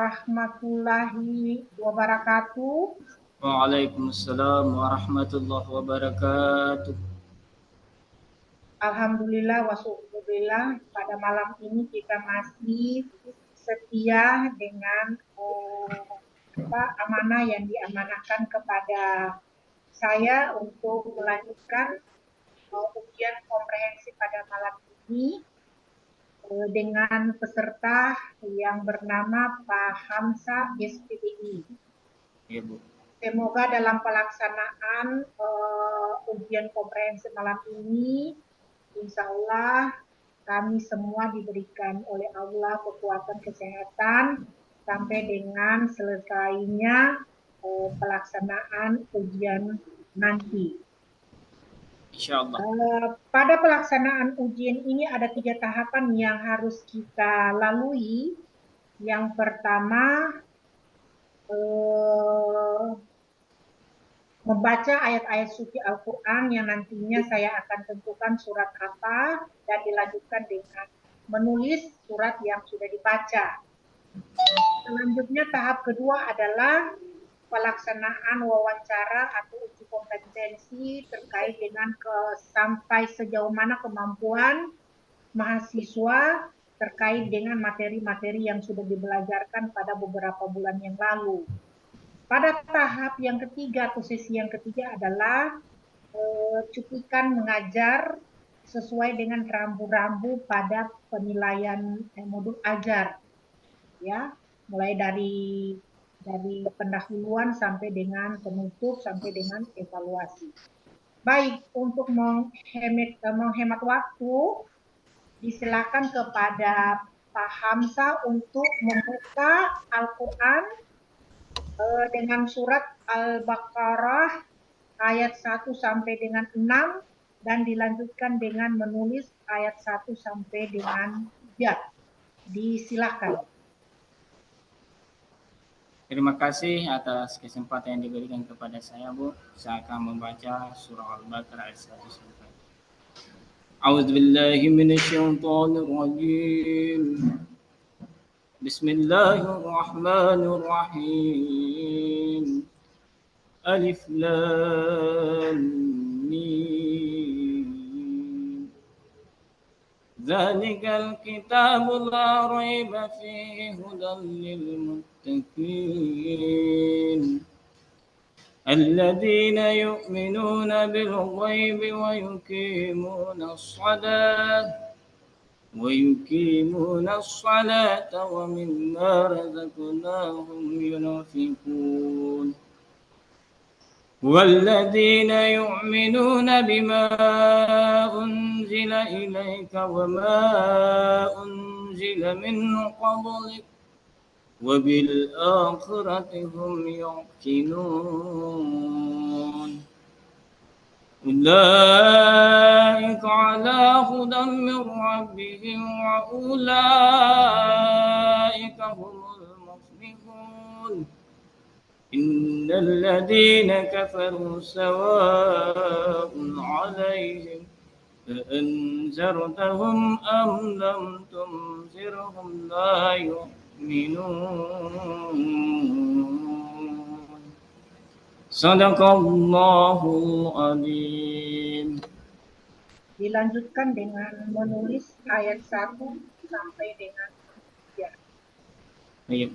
warahmatullahi wabarakatuh. Waalaikumsalam warahmatullahi wabarakatuh. Alhamdulillah wa syukurillah, pada malam ini kita masih setia dengan amanah yang diamanahkan kepada saya untuk melanjutkan ujian komprehensif pada malam ini dengan peserta yang bernama Pak Hamsa SPDI. Ya, Bu. Semoga dalam pelaksanaan ujian komprehensif malam ini, insya Allah kami semua diberikan oleh Allah kekuatan kesehatan sampai dengan selesainya pelaksanaan ujian nanti. Insyaallah. Pada pelaksanaan ujian ini ada 3 tahapan yang harus kita lalui. Yang pertama, membaca ayat-ayat suci Al-Quran yang nantinya saya akan tentukan surat apa, dan dilanjutkan dengan menulis surat yang sudah dibaca. Selanjutnya tahap kedua adalah pelaksanaan wawancara atau uji kompetensi terkait dengan sampai sejauh mana kemampuan mahasiswa terkait dengan materi-materi yang sudah dibelajarkan pada beberapa bulan yang lalu. Pada tahap yang ketiga atau sesi yang ketiga adalah cuplikan mengajar sesuai dengan rambu-rambu pada penilaian modul ajar, ya, mulai dari pendahuluan sampai dengan penutup sampai dengan evaluasi. Baik, untuk menghemat waktu, disilakan kepada Pak Hamsa untuk membuka Al-Quran dengan surat Al-Baqarah ayat 1 sampai dengan 6 dan dilanjutkan dengan menulis ayat 1 sampai dengan 3. Disilakan. Terima kasih atas kesempatan yang diberikan kepada saya, Bu. Saya akan membaca surah Al-Baqarah ayat 1 sampai. A'udzubillahi minasyaitonirrajim. Bismillahirrahmanirrahim. Alif Lam Mim. Dzalikal kitabu la raiba fihi hudan lil muttaqin. الذين يؤمنون بالغيب ويقيمون الصلاة ومما رزقناهم ينفقون والذين يؤمنون بما أنزل إليك وما أنزل من قبلك وبالآخرة هم يوقنون أولئك على هدى من ربهم وأولئك هم المفلحون إن الذين كفروا سواء عليهم أأنذرتهم أم لم تنذرهم لا يؤمنون صدق Allahul Azim. Dilanjutkan dengan menulis ayat 1 sampai dengan 3. Baik.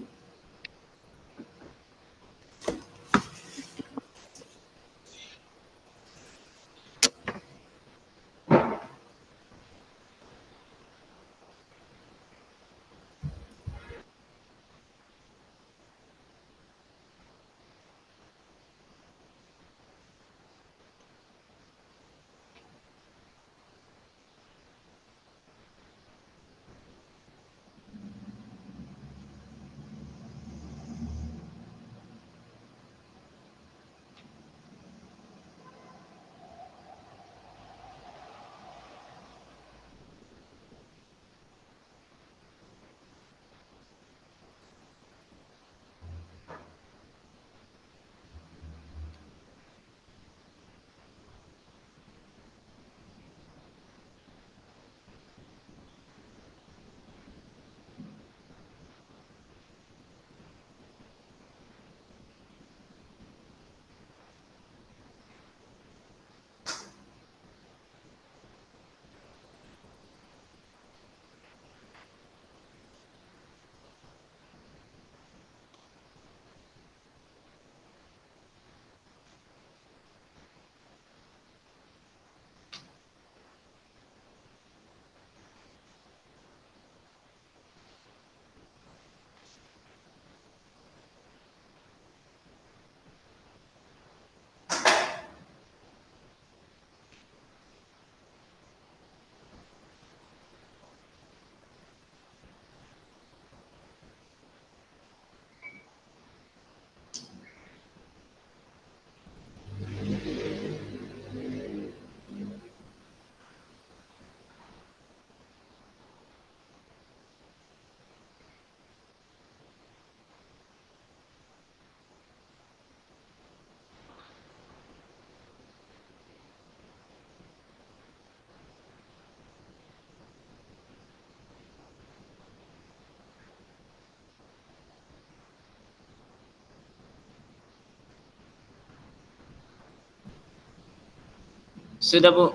Sudah, Bu.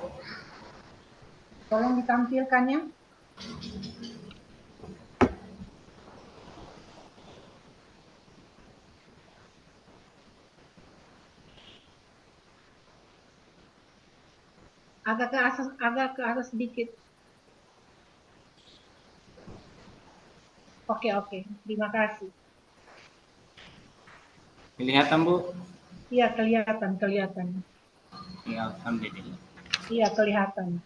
Tolong ditampilkannya. Agak ke atas sedikit. Oke, oke. Terima kasih. Kelihatan, Bu? Iya, kelihatan. Ya, alhamdulillah. Iya, kelihatan.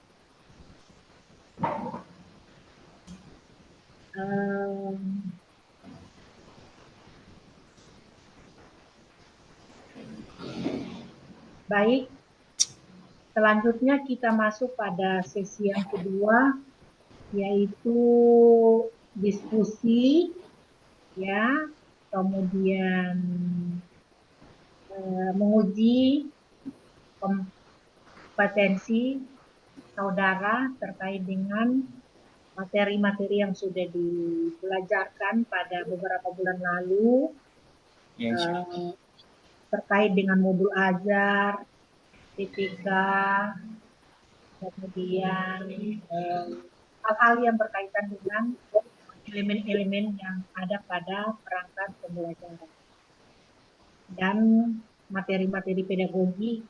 Baik, selanjutnya kita masuk pada sesi yang kedua, yaitu diskusi, ya, kemudian menguji kompetensi saudara terkait dengan materi-materi yang sudah dipelajarkan pada beberapa bulan lalu, Ya, insyaallah. terkait dengan modul ajar, TPK, kemudian hal-hal yang berkaitan dengan elemen-elemen yang ada pada perangkat pembelajaran dan materi-materi pedagogi,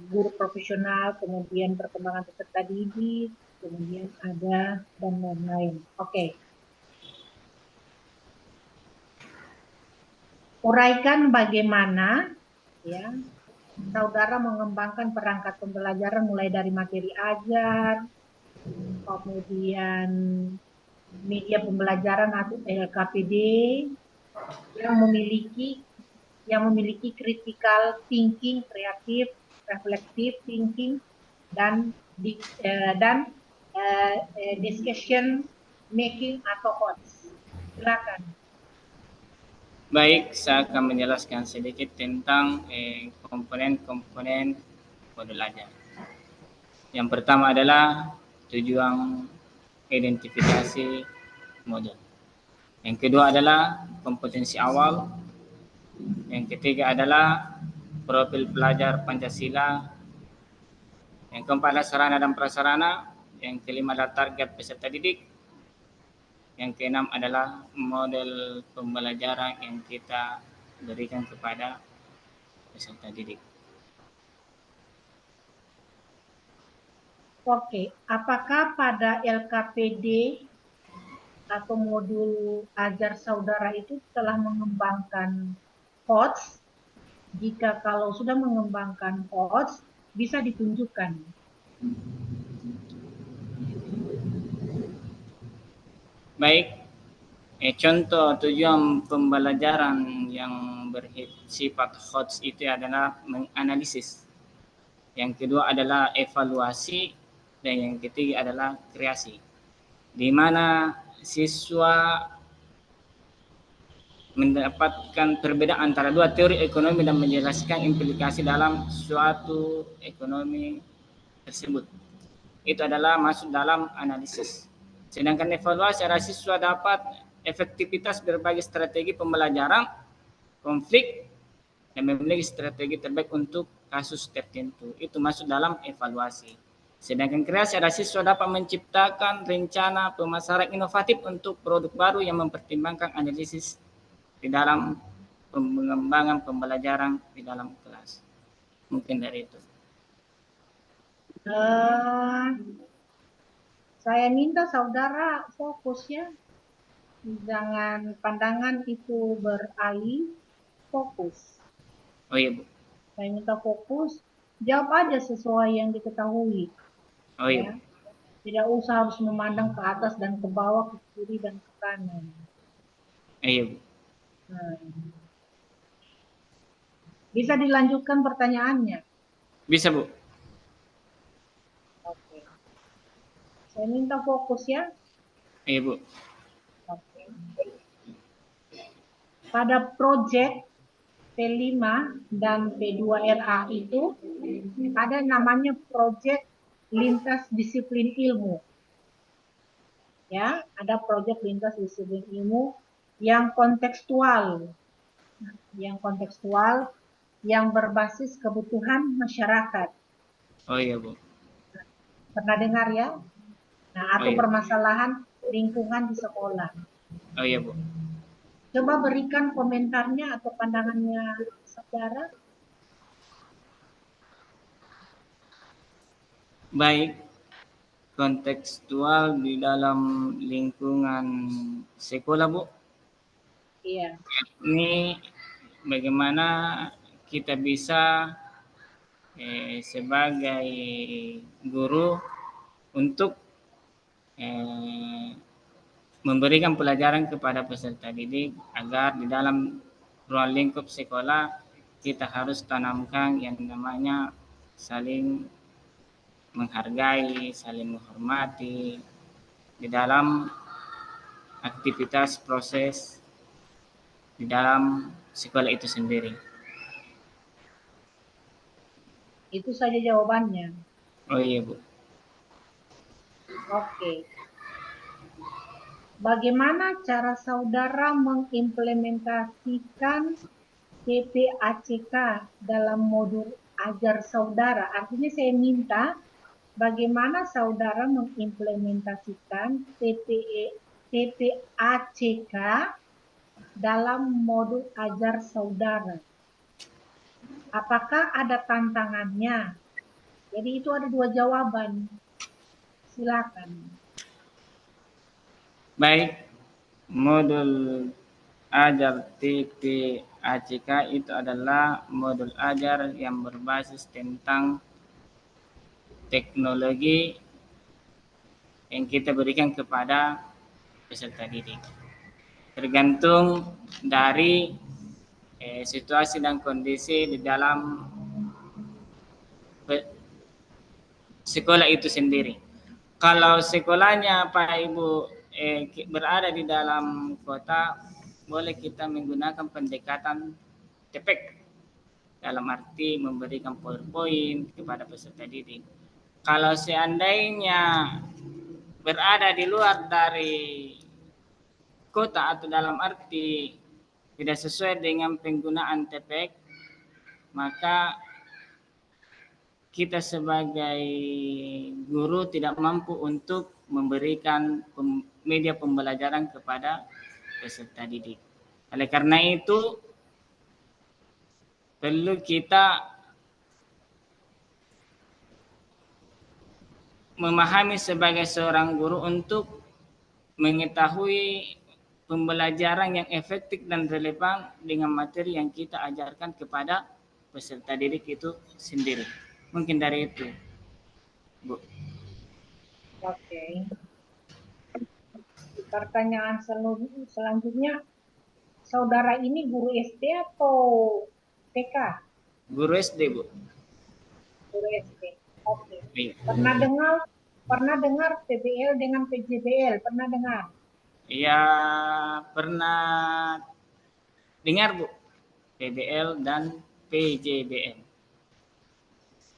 guru profesional, kemudian perkembangan peserta didik, kemudian ada dan lain-lain. Oke. Uraikan bagaimana ya saudara mengembangkan perangkat pembelajaran mulai dari materi ajar, kemudian media pembelajaran atau LKPD yang memiliki critical thinking, kreatif, reflective thinking, dan discussion making atau HOTS. Silakan. Baik, saya akan menjelaskan sedikit tentang komponen-komponen modul ajar. Yang pertama adalah tujuan identifikasi modul. Yang kedua adalah kompetensi awal. Yang ketiga adalah profil pelajar Pancasila. Yang keempat adalah sarana dan prasarana. Yang kelima adalah target peserta didik. Yang keenam adalah model pembelajaran yang kita berikan kepada peserta didik. Oke, apakah pada LKPD atau modul ajar saudara itu telah mengembangkan HOTS? Jika kalau sudah mengembangkan HOTS, bisa ditunjukkan. Baik, contoh tujuan pembelajaran yang bersifat HOTS itu adalah menganalisis. Yang kedua adalah evaluasi dan yang ketiga adalah kreasi. Di mana siswa mendapatkan perbedaan antara dua teori ekonomi dan menjelaskan implikasi dalam suatu ekonomi tersebut. Itu adalah masuk dalam analisis. Sedangkan evaluasi adalah siswa dapat efektivitas berbagai strategi pembelajaran, konflik, dan memiliki strategi terbaik untuk kasus tertentu. Itu masuk dalam evaluasi. Sedangkan kreasi adalah siswa dapat menciptakan rencana pemasaran inovatif untuk produk baru yang mempertimbangkan analisis di dalam pengembangan pembelajaran di dalam kelas. Mungkin dari itu. Saya minta saudara fokus ya. Jangan pandangan itu beralih, fokus. Oh iya, Bu. Saya minta fokus, jawab aja sesuai yang diketahui. Oh iya, ya. Tidak usah harus memandang ke atas dan ke bawah, ke kiri dan ke kanan. iya, Bu. Bisa dilanjutkan pertanyaannya? Bisa, Bu. Oke. Saya minta fokus ya. Iya, Bu. Oke. Pada proyek P5 dan P2RA itu ada namanya proyek lintas disiplin ilmu. Ya, ada proyek lintas disiplin ilmu yang kontekstual. Yang berbasis kebutuhan masyarakat. Oh iya Bu. Pernah dengar ya? Nah, Oh atau iya. permasalahan lingkungan di sekolah. Oh iya Bu. Coba berikan komentarnya atau pandangannya saudara. Baik, kontekstual di dalam lingkungan sekolah Bu. Iya, Ini bagaimana kita bisa sebagai guru untuk eh, memberikan pelajaran kepada peserta didik agar di dalam ruang lingkup sekolah kita harus tanamkan yang namanya saling menghargai, saling menghormati di dalam aktivitas proses di dalam sekolah itu sendiri. itu saja jawabannya. Oh iya Bu. Oke. Bagaimana cara saudara mengimplementasikan TPACK dalam modul ajar saudara? Artinya saya minta bagaimana saudara mengimplementasikan TPACK dalam modul ajar saudara. Apakah ada tantangannya? Jadi itu ada dua jawaban. Silakan. Baik, modul ajar TPACK itu adalah modul ajar yang berbasis tentang teknologi yang kita berikan kepada peserta didik. Tergantung dari situasi dan kondisi di dalam sekolah itu sendiri. Kalau sekolahnya Pak Ibu berada di dalam kota, boleh kita menggunakan pendekatan TPEK dalam arti memberikan PowerPoint kepada peserta didik. Kalau seandainya berada di luar dari kota atau dalam arti tidak sesuai dengan penggunaan TPEK, maka kita sebagai guru tidak mampu untuk memberikan media pembelajaran kepada peserta didik. Oleh karena itu, perlu kita memahami sebagai seorang guru untuk mengetahui pembelajaran yang efektif dan relevan dengan materi yang kita ajarkan kepada peserta didik itu sendiri. Mungkin dari itu, Bu. Oke. Pertanyaan selanjutnya, saudara ini guru SD atau TK? Guru SD, Bu. Guru SD. Oke. Iya. Pernah dengar PBL dengan PJBL? Pernah dengar? Ya, pernah dengar Bu, PBL dan PJBL.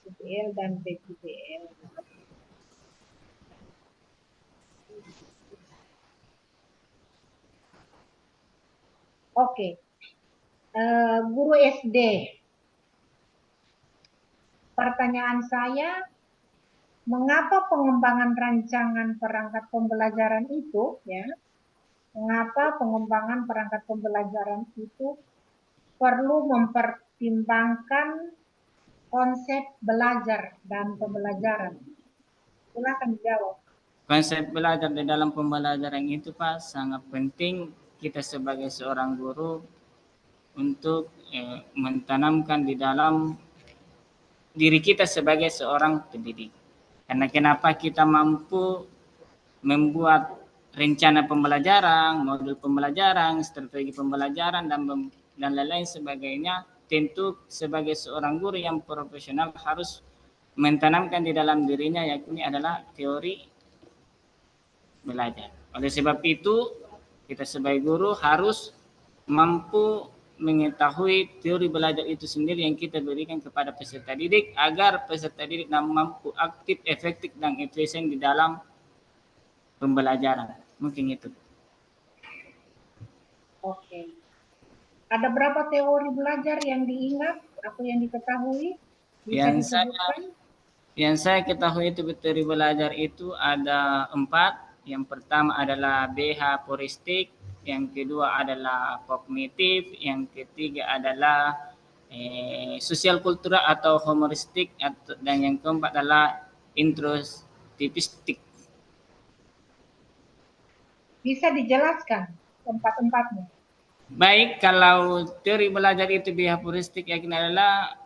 PBL dan PJBL. Oke. Guru SD. Pertanyaan saya, mengapa pengembangan rancangan perangkat pembelajaran itu, ya, mengapa pengembangan perangkat pembelajaran itu perlu mempertimbangkan konsep belajar dan pembelajaran? Silakan dijawab. Konsep belajar di dalam pembelajaran itu Pak sangat penting kita sebagai seorang guru untuk mentanamkan di dalam diri kita sebagai seorang pendidik. Karena kenapa kita mampu membuat rencana pembelajaran, modul pembelajaran, strategi pembelajaran dan lain-lain sebagainya, tentu sebagai seorang guru yang profesional harus mentanamkan di dalam dirinya yakni adalah teori belajar. Oleh sebab itu, kita sebagai guru harus mampu mengetahui teori belajar itu sendiri yang kita berikan kepada peserta didik agar peserta didik mampu aktif, efektif, dan efisien di dalam pembelajaran. Mungkin itu. Oke. Ada berapa teori belajar yang diingat atau yang diketahui? Bisa Yang saya disebutkan? Yang saya ketahui itu teori belajar itu ada 4. Yang pertama adalah behavioristik, yang kedua adalah kognitif, yang ketiga adalah sosial kultural atau humoristik, dan yang keempat adalah introspektif. Bisa dijelaskan empat-empatnya? Baik, kalau teori belajar itu behavioristik yakin adalah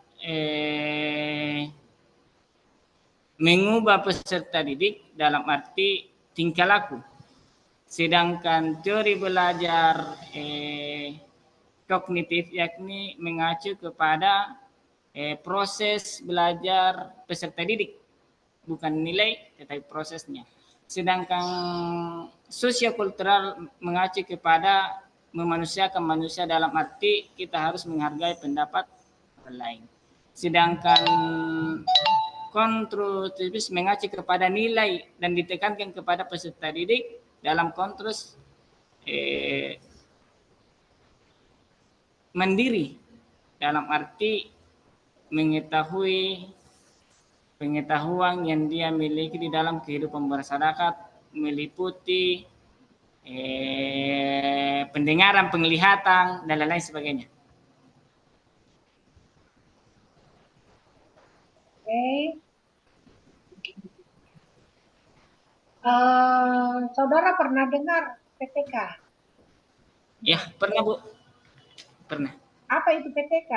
mengubah peserta didik dalam arti tingkah laku. Sedangkan teori belajar kognitif yakni mengacu kepada proses belajar peserta didik, bukan nilai tetapi prosesnya. Sedangkan sosiokultural mengacu kepada memanusiakan manusia dalam arti kita harus menghargai pendapat orang lain. Sedangkan konstruktivis mengacu kepada nilai dan ditekankan kepada peserta didik dalam konteks mandiri dalam arti mengetahui pengetahuan yang dia miliki di dalam kehidupan masyarakat meliputi pendengaran, penglihatan, dan lain-lain sebagainya. Oke. Saudara pernah dengar PTK? Ya, pernah Bu. Pernah. Apa itu PTK?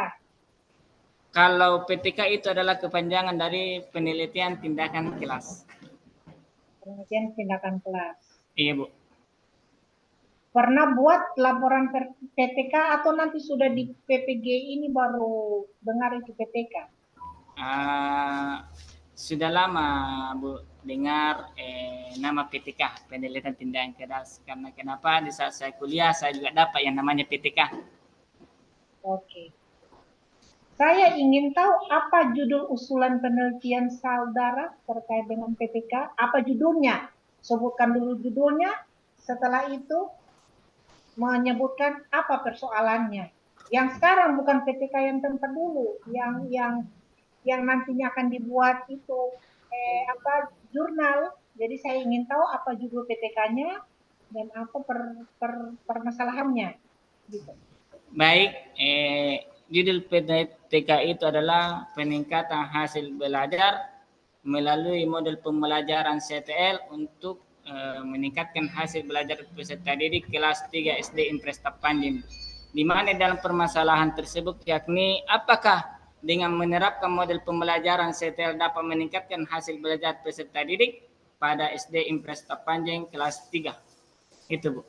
Kalau PTK itu adalah kepanjangan dari penelitian tindakan kelas. Penelitian tindakan kelas. Iya Bu. Pernah buat laporan PTK atau nanti sudah di PPG ini baru dengar itu PTK? Sudah lama Bu dengar nama PTK, penelitian tindakan kelas. Karena kenapa di saat saya kuliah saya juga dapat yang namanya PTK. Oke. Saya ingin tahu apa judul usulan penelitian saudara terkait dengan PTK. Apa judulnya? Sebutkan dulu judulnya. Setelah itu menyebutkan apa persoalannya. Yang sekarang bukan PTK yang tempat dulu, yang nantinya akan dibuat itu jurnal. Jadi saya ingin tahu apa judul PTK-nya dan apa permasalahannya. Gitu. Baik, judul PTK itu adalah peningkatan hasil belajar melalui model pembelajaran CTL untuk meningkatkan hasil belajar peserta didik kelas 3 SD Impres Tapanjen. Di mana dalam permasalahan tersebut yakni apakah dengan menerapkan model pembelajaran CTL dapat meningkatkan hasil belajar peserta didik pada SD Impres Tapanjen kelas 3. Itu Bu.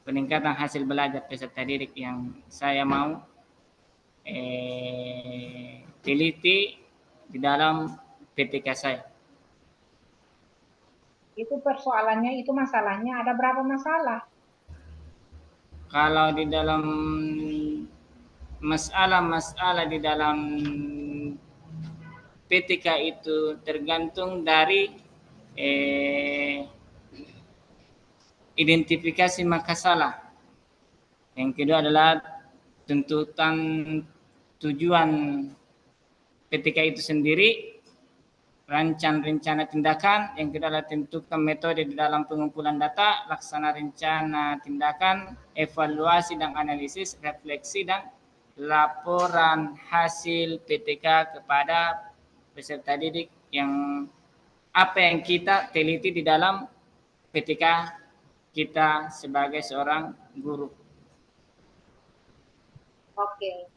Peningkatan hasil belajar peserta didik yang saya mau teliti di dalam PTK saya. Itu persoalannya, itu masalahnya ada berapa masalah? Kalau di dalam masalah di dalam PTK itu tergantung dari identifikasi masalah. Yang kedua adalah tuntutan tujuan PTK itu sendiri, rencana tindakan, yang kedua adalah tentukan metode di dalam pengumpulan data, laksana rencana tindakan, evaluasi dan analisis, refleksi dan laporan hasil PTK kepada peserta didik yang apa yang kita teliti di dalam PTK kita sebagai seorang guru. Oke.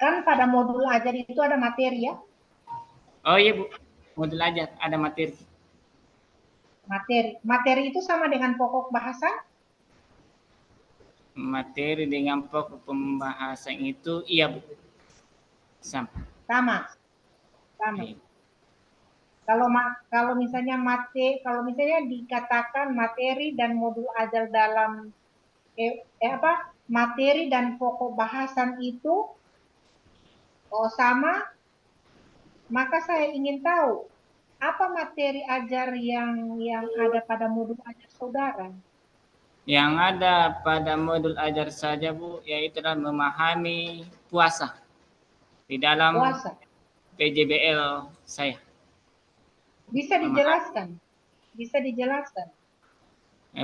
Kan pada modul ajar itu ada materi ya? Oh iya Bu, modul ajar ada materi. Materi itu sama dengan pokok bahasa? Materi dengan pokok pembahasan itu iya Bu. Sama. Iya. Kalau misalnya dikatakan materi dan modul ajar dalam materi dan pokok bahasan itu sama, maka saya ingin tahu apa materi ajar yang ada pada modul ajar saudara. Yang ada pada modul ajar saja Bu, yaitu adalah memahami puasa di dalam Puasa. PJBL saya. Bisa Memahami. dijelaskan? Bisa dijelaskan?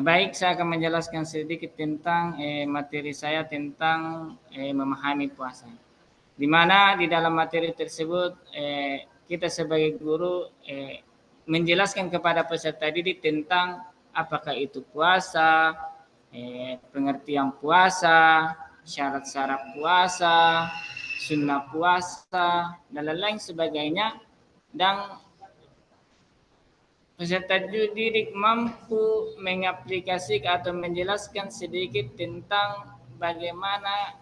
Baik, saya akan menjelaskan sedikit tentang materi saya tentang memahami puasa. Di mana di dalam materi tersebut kita sebagai guru menjelaskan kepada peserta didik tentang apakah itu puasa, pengertian puasa, syarat-syarat puasa, sunnah puasa, dan lain-lain sebagainya. Dan peserta didik mampu mengaplikasikan atau menjelaskan sedikit tentang bagaimana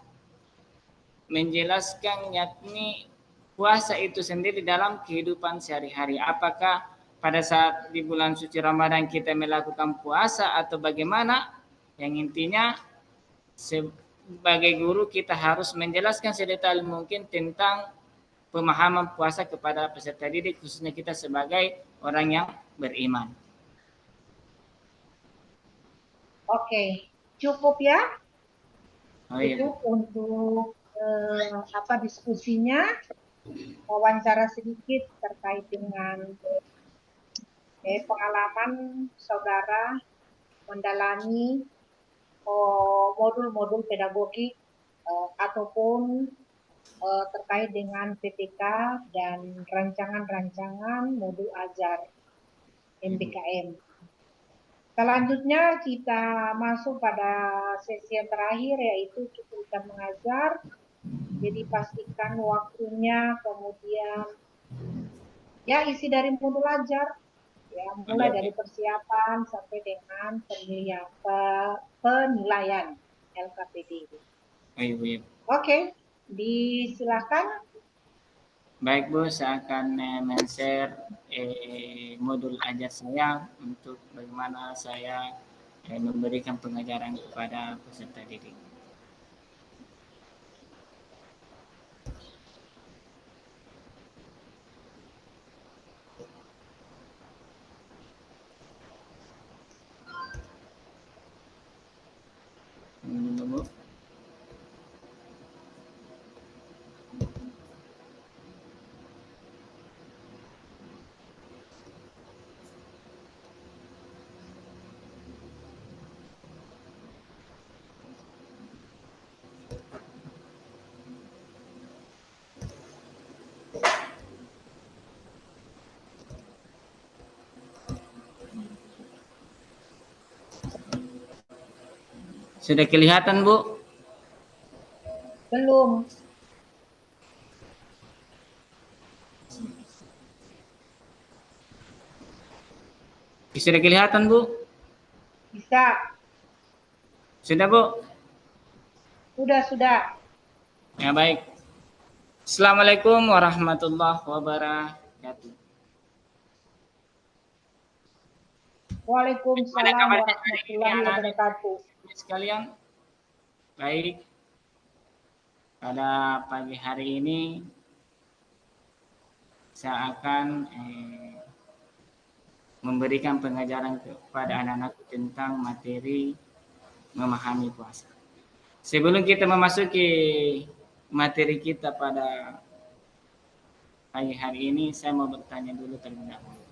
menjelaskan yakni puasa itu sendiri dalam kehidupan sehari-hari. Apakah pada saat di bulan suci Ramadan kita melakukan puasa atau bagaimana? Yang intinya sebagai guru kita harus menjelaskan sedetail mungkin tentang pemahaman puasa kepada peserta didik, khususnya kita sebagai orang yang beriman. Oke, cukup ya. Oh iya. Cukup untuk diskusinya, wawancara sedikit terkait dengan pengalaman saudara mendalami modul-modul pedagogik ataupun terkait dengan PPK dan rancangan-rancangan modul ajar MBKM. Selanjutnya kita masuk pada sesi yang terakhir, yaitu kita mengajar. Jadi pastikan waktunya, kemudian ya isi dari modul ajar, ya mulai dari persiapan sampai dengan penilaian LKPD. Oke, disilakan. Baik Bu, saya akan men-share modul ajar saya untuk bagaimana saya memberikan pengajaran kepada peserta didik. Bu. Sudah kelihatan Bu? Belum. Sudah kelihatan Bu? Bisa. Sudah Bu? Sudah. Ya baik. Assalamualaikum warahmatullahi wabarakatuh. Waalaikumsalam warahmatullahi wabarakatuh. Sekalian, baik. Pada pagi hari ini saya akan memberikan pengajaran kepada anak-anak tentang materi memahami puasa. Sebelum kita memasuki materi kita pada pagi hari ini, saya mau bertanya dulu terlebih dahulu.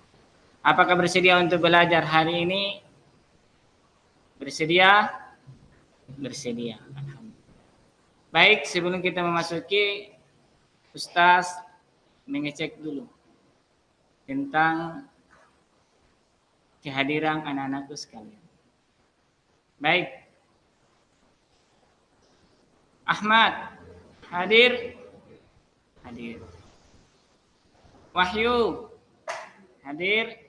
Apakah bersedia untuk belajar hari ini? Bersedia? Bersedia. Alhamdulillah. Baik, sebelum kita memasuki, Ustaz mengecek dulu tentang kehadiran anak-anakku sekalian. Baik. Ahmad, hadir? Hadir. Wahyu, hadir?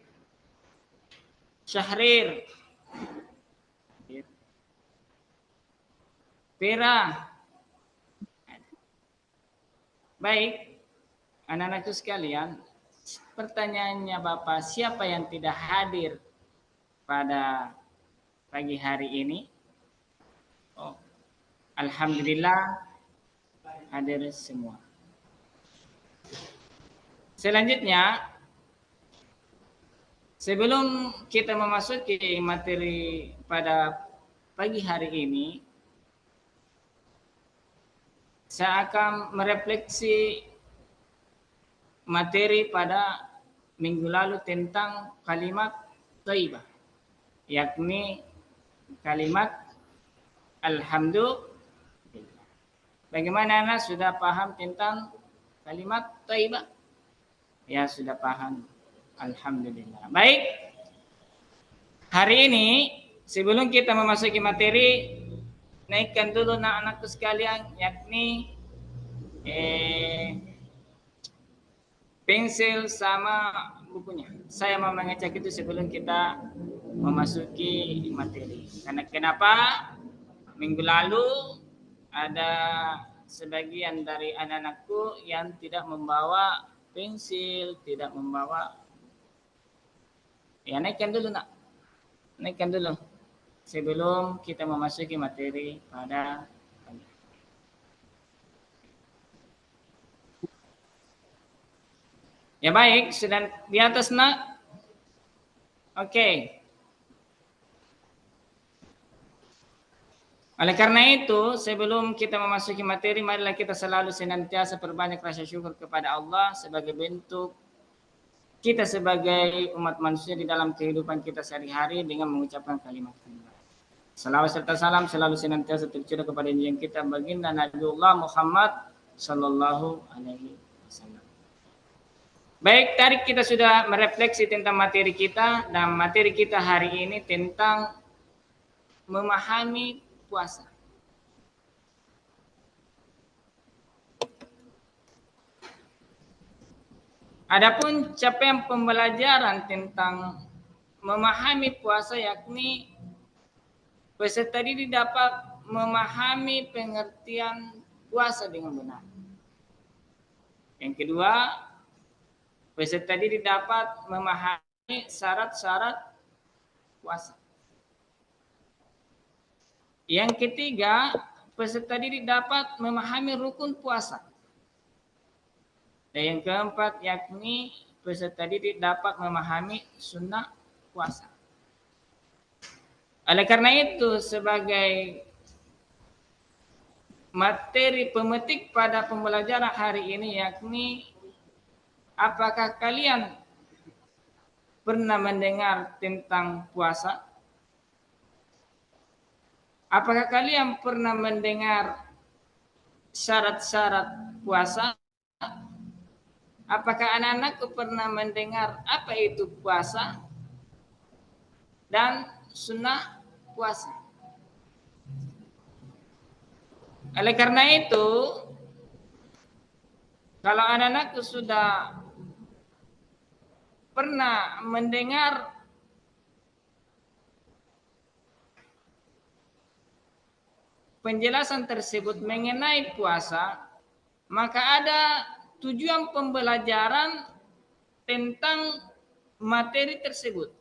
Syahrir, hadir. Pira. Baik, anak-anakku sekalian, pertanyaannya Bapak, siapa yang tidak hadir pada pagi hari ini? Oh, alhamdulillah hadir semua. Selanjutnya, sebelum kita memasuki materi pada pagi hari ini saya akan merefleksi materi pada minggu lalu tentang kalimat thayyibah, yakni kalimat alhamdulillah. Bagaimana Anda sudah paham tentang kalimat thayyibah? Ya, sudah paham. Alhamdulillah. Baik. Hari ini sebelum kita memasuki materi, naikkan dulu anak-anakku sekalian, yakni pensil sama bukunya. Saya mau mengecek itu sebelum kita memasuki materi. Karena kenapa? Minggu lalu ada sebagian dari anak-anakku yang tidak membawa pensil, tidak membawa. Ya, naikkan dulu nak. Naikkan dulu sebelum kita memasuki materi pada pagi. Ya baik, sudah di atas nak. Oke. Oleh karena itu, sebelum kita memasuki materi, marilah kita selalu senantiasa perbanyak rasa syukur kepada Allah sebagai bentuk kita sebagai umat manusia di dalam kehidupan kita sehari-hari dengan mengucapkan kalimat-kalimat. Salawat serta salam selalu senantiasa tercurah kepada junjungan kita baginda Nabiullah Muhammad sallallahu alaihi wasallam. Baik, tadi kita sudah merefleksi tentang materi kita, dan materi kita hari ini tentang memahami puasa. Adapun capaian pembelajaran tentang memahami puasa, yakni peserta didik dapat memahami pengertian puasa dengan benar. Yang kedua, peserta didik dapat memahami syarat-syarat puasa. Yang ketiga, peserta didik dapat memahami rukun puasa. Dan yang keempat, yakni peserta didik dapat memahami sunnah puasa. Oleh karena itu, sebagai materi pemetik pada pembelajaran hari ini, yakni apakah kalian pernah mendengar tentang puasa? Apakah kalian pernah mendengar syarat-syarat puasa? Apakah anak-anakku pernah mendengar apa itu puasa dan sunnah puasa? Oleh karena itu, kalau anak-anakku sudah pernah mendengar penjelasan tersebut mengenai puasa, maka ada tujuan pembelajaran tentang materi tersebut,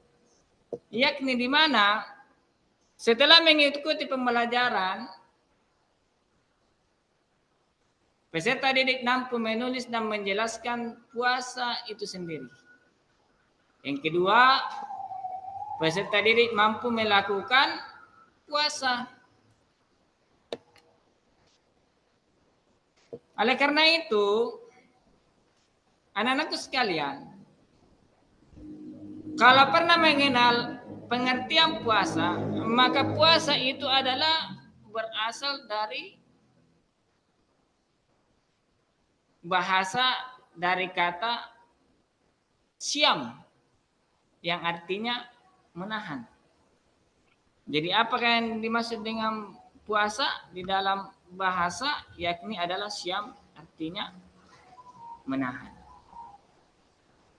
yakni di mana setelah mengikuti pembelajaran, peserta didik mampu menulis dan menjelaskan puasa itu sendiri. Yang kedua, peserta didik mampu melakukan puasa. Oleh karena itu, anak-anakku sekalian, kalau pernah mengenal pengertian puasa, maka puasa itu adalah berasal dari bahasa dari kata syam, yang artinya menahan. Jadi apakah yang dimaksud dengan puasa di dalam bahasa, yakni adalah syam, artinya menahan.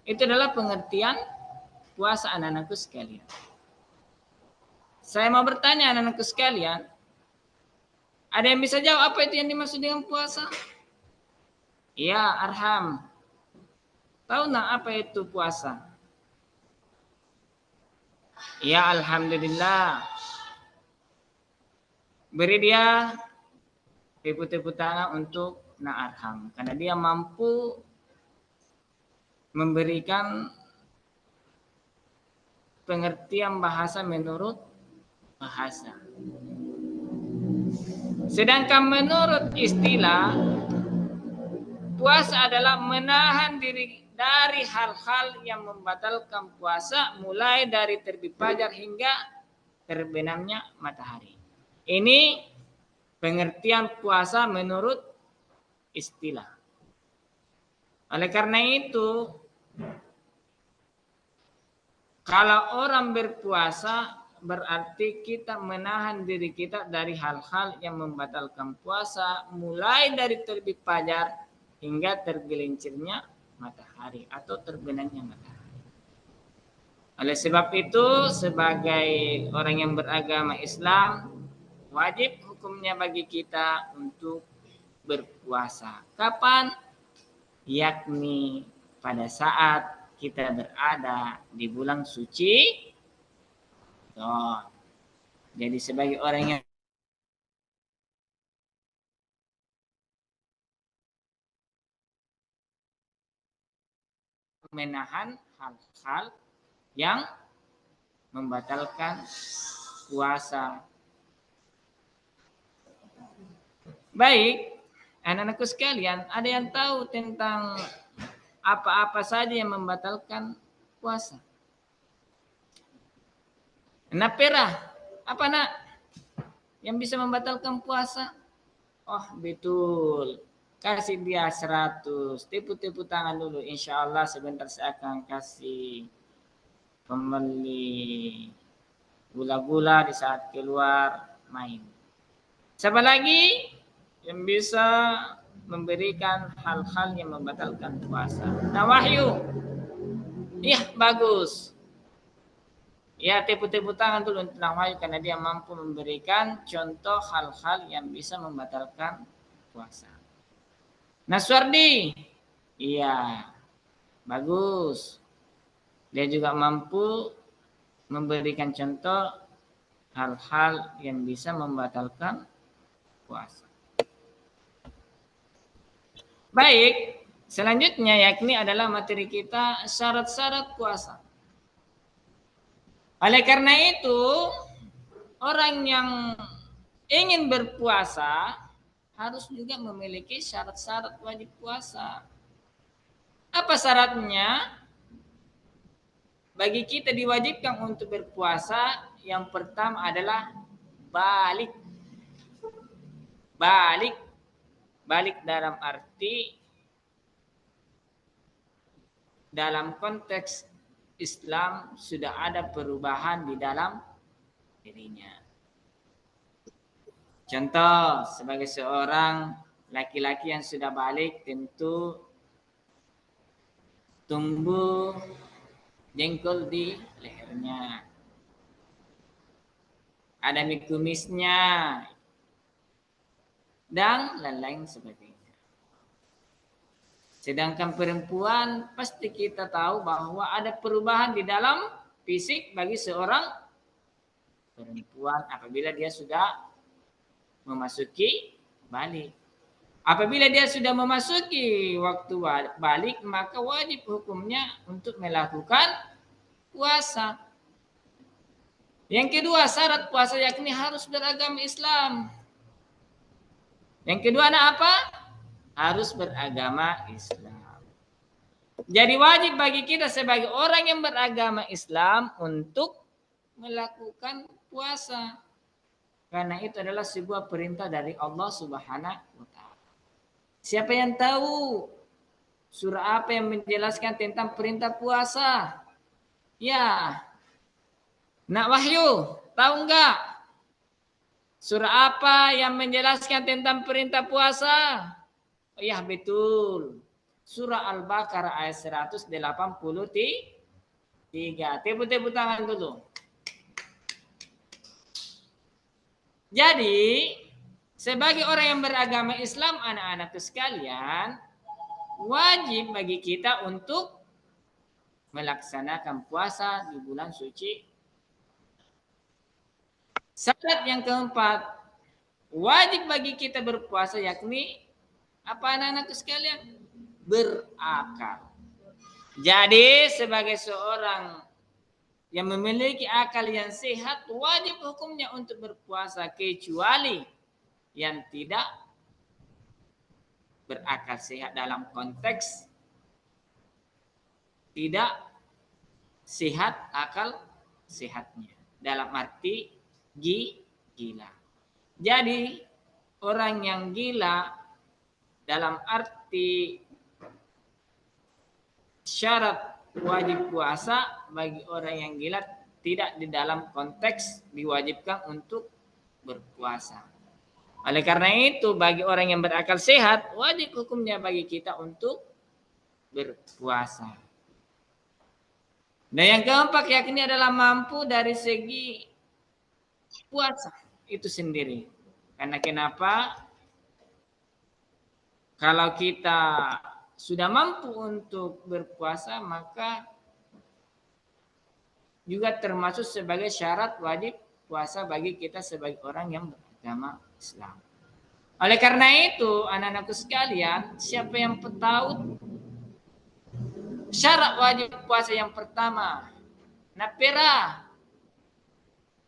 Itu adalah pengertian puasa anak-anakku sekalian. Saya mau bertanya anak-anakku sekalian, ada yang bisa jawab apa itu yang dimaksud dengan puasa? Ya, Arham. Tahu nak apa itu puasa? Ya, alhamdulillah. Beri dia tepuk-tepuk tangan untuk Nak Arham, karena dia mampu memberikan pengertian bahasa menurut bahasa. Sedangkan menurut istilah, puasa adalah menahan diri dari hal-hal yang membatalkan puasa, mulai dari terbit fajar hingga terbenamnya matahari. Ini pengertian puasa menurut istilah. Oleh karena itu, kalau orang berpuasa berarti kita menahan diri kita dari hal-hal yang membatalkan puasa, mulai dari terbit fajar hingga tergelincirnya matahari atau terbenamnya matahari. Oleh sebab itu, sebagai orang yang beragama Islam, wajib hukumnya bagi kita untuk berpuasa. Kapan? Yakni pada saat kita berada di bulan suci. Jadi sebagai orang yang menahan hal-hal yang membatalkan puasa. Baik, anak-anakku sekalian, ada yang tahu tentang apa-apa saja yang membatalkan puasa? Napera, apa nak? Yang bisa membatalkan puasa? Oh betul, kasih dia 100. Tipu-tipu tangan dulu, insya Allah sebentar saya akan kasih pembeli gula-gula di saat keluar main. Siapa lagi yang bisa memberikan hal-hal yang membatalkan puasa? Nah Wahyu, iya bagus. Ya tipu-tipu tangan dulu untuk Nah Wahyu karena dia mampu memberikan contoh hal-hal yang bisa membatalkan puasa. Nah Suardi, iya bagus. Dia juga mampu memberikan contoh hal-hal yang bisa membatalkan puasa. Baik, selanjutnya yakni adalah materi kita syarat-syarat puasa. Oleh karena itu, orang yang ingin berpuasa harus juga memiliki syarat-syarat wajib puasa. Apa syaratnya? Bagi kita diwajibkan untuk berpuasa, yang pertama adalah balik. Balik dalam arti dalam konteks Islam sudah ada perubahan di dalam dirinya. Contoh, sebagai seorang laki-laki yang sudah balik tentu tumbuh jengkol di lehernya. Ada kumisnya dan lain-lain sebagainya. Sedangkan perempuan pasti kita tahu bahwa ada perubahan di dalam fisik bagi seorang perempuan apabila dia sudah memasuki balik. Apabila dia sudah memasuki waktu balik, maka wajib hukumnya untuk melakukan puasa. Yang kedua, syarat puasa yakni harus beragama Islam. Yang kedua apa? Harus beragama Islam. Jadi wajib bagi kita sebagai orang yang beragama Islam untuk melakukan puasa. Karena itu adalah sebuah perintah dari Allah Subhanahu wa taala. Siapa yang tahu surah apa yang menjelaskan tentang perintah puasa? Ya. Nak Wahyu, tahu enggak? Surah apa yang menjelaskan tentang perintah puasa? Oh iya betul. Surah Al-Baqarah ayat 183. Tepuk tangan dulu. Jadi, sebagai orang yang beragama Islam, anak-anakku sekalian, wajib bagi kita untuk melaksanakan puasa di bulan suci. Syarat yang keempat, wajib bagi kita berpuasa yakni apa anak-anakku sekalian? Berakal. Jadi sebagai seorang yang memiliki akal yang sehat wajib hukumnya untuk berpuasa, kecuali yang tidak berakal sehat dalam konteks tidak sehat akal sehatnya, dalam arti gila. Jadi orang yang gila dalam arti syarat wajib puasa bagi orang yang gila tidak di dalam konteks diwajibkan untuk berpuasa. Oleh karena itu bagi orang yang berakal sehat wajib hukumnya bagi kita untuk berpuasa. Nah yang keempat yakni adalah mampu dari segi puasa itu sendiri. Karena kenapa? Kalau kita sudah mampu untuk berpuasa maka juga termasuk sebagai syarat wajib puasa bagi kita sebagai orang yang beragama Islam. Oleh karena itu anak-anakku sekalian, siapa yang tahu syarat wajib puasa yang pertama? Napera.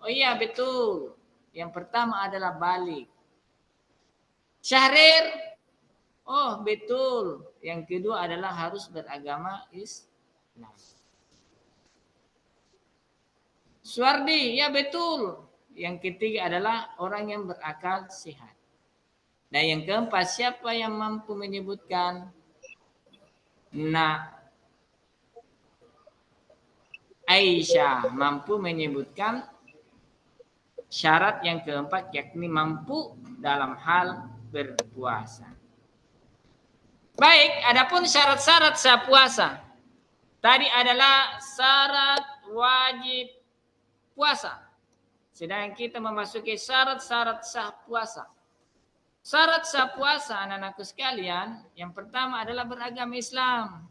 Oh iya betul. Yang pertama adalah balik. Syahrir. Oh betul. Yang kedua adalah harus beragama Islam. Suardi, ya betul. Yang ketiga adalah orang yang berakal sehat. Dan yang keempat, siapa yang mampu menyebutkan? Nah, Aisyah mampu menyebutkan syarat yang keempat, yakni mampu dalam hal berpuasa. Baik, adapun syarat-syarat sah puasa. Tadi adalah syarat wajib puasa. Sedang kita memasuki syarat-syarat sah puasa. Syarat sah puasa anak-anakku sekalian, yang pertama adalah beragama Islam.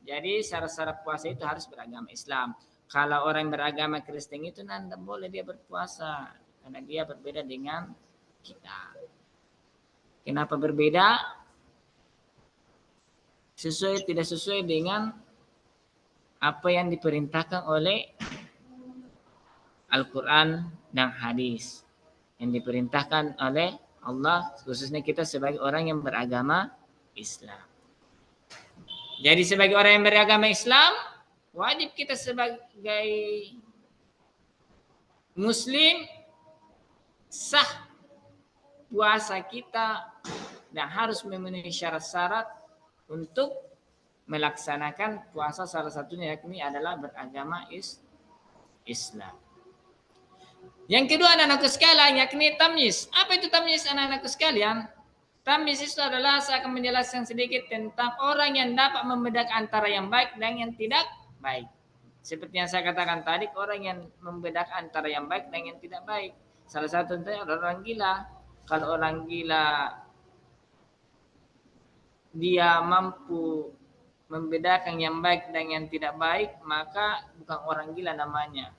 Jadi syarat-syarat puasa itu harus beragama Islam. Kalau orang beragama Kristen itu tidak boleh dia berpuasa. Karena dia berbeda dengan kita. Kenapa berbeda? Tidak sesuai dengan apa yang diperintahkan oleh Al-Quran dan hadis. Yang diperintahkan oleh Allah, khususnya kita sebagai orang yang beragama Islam. Jadi sebagai orang yang beragama Islam, wajib kita sebagai Muslim sah puasa kita dan harus memenuhi syarat-syarat untuk melaksanakan puasa, salah satunya yakni adalah beragama Islam. Yang kedua anak-anakku sekalian yakni tamyiz. Apa itu tamyiz anak-anakku sekalian? Tamyiz itu adalah saya akan menjelaskan sedikit tentang orang yang dapat membedakan antara yang baik dan yang tidak baik. Seperti yang saya katakan tadi, orang yang membedakan antara yang baik dan yang tidak baik. Salah satu contohnya orang gila. Kalau orang gila dia mampu membedakan yang baik dan yang tidak baik, maka bukan orang gila namanya.